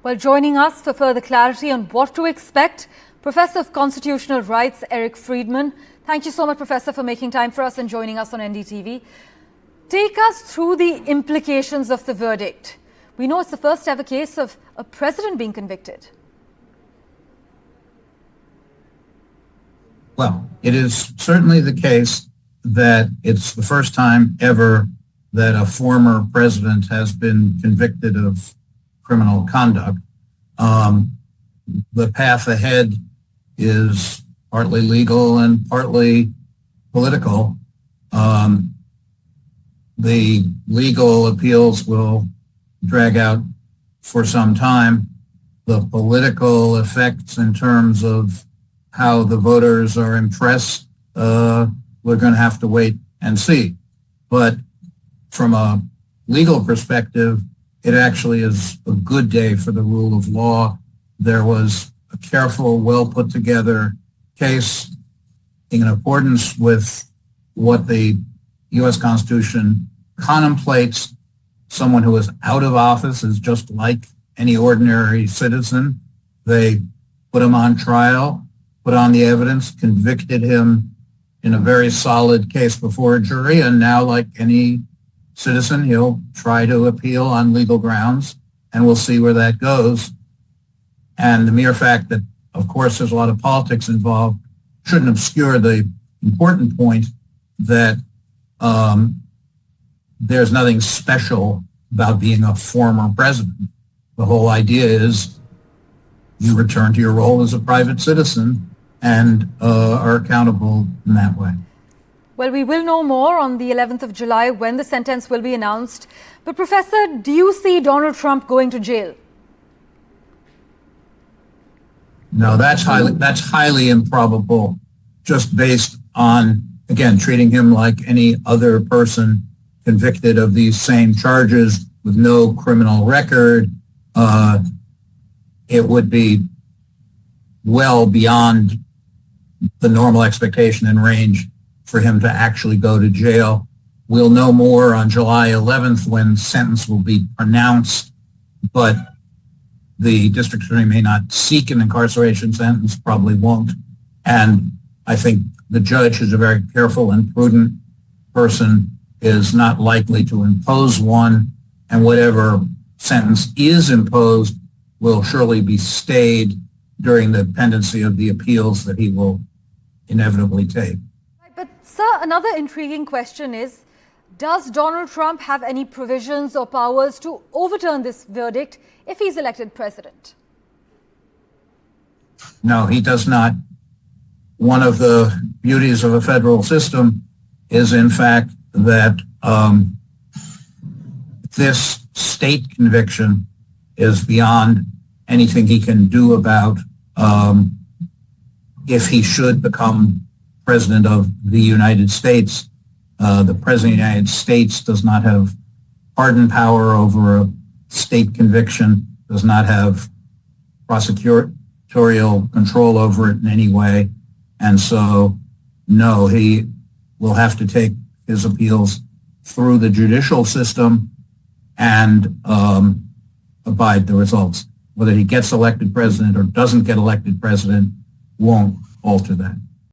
Well, joining us for further clarity on what to expect, Professor of Constitutional Rights, Freedman. Thank you so much, Professor, for making time for us and joining us on NDTV. Take us through the implications of the verdict. We know it's the first ever case of a president being convicted. Well, it is certainly the case that it's the first time ever that a former president has been convicted of criminal conduct. The path ahead is partly legal and partly political. The legal appeals will drag out for some time. The political effects in terms of how the voters are impressed, we're going to have to wait and see. But from a legal perspective, it actually is a good day for the rule of law. There was a careful, well put together case in accordance with what the U.S. Constitution contemplates. Someone who is out of office is just like any ordinary citizen. They put him on trial, put on the evidence, convicted him in a very solid case before a jury, and now, like any citizen, he'll try to appeal on legal grounds, and we'll see where that goes. And the mere fact that, of course, there's a lot of politics involved shouldn't obscure the important point that there's nothing special about being a former president. The whole idea is you return to your role as a private citizen and are accountable in that way. Well, we will know more on the 11th of July when the sentence will be announced. But Professor, do you see Donald Trump going to jail? No, that's highly improbable, just based on, again, treating him like any other person convicted of these same charges with no criminal record. It would be well beyond the normal expectation and range for him to actually go to jail. We'll know more on July 11th when sentence will be pronounced, but the district attorney may not seek an incarceration sentence, probably won't. And I think the judge, who's a very careful and prudent person, is not likely to impose one, and whatever sentence is imposed will surely be stayed during the pendency of the appeals that he will inevitably take. But sir, another intriguing question is, does Donald Trump have any provisions or powers to overturn this verdict if he's elected president? No, he does not. One of the beauties of a federal system is, in fact, that this state conviction is beyond anything he can do about if he should become president of the United States. The president of the United States does not have pardon power over a state conviction, does not have prosecutorial control over it in any way. And so, no, he will have to take his appeals through the judicial system and abide the results. Whether he gets elected president or doesn't get elected president won't alter that.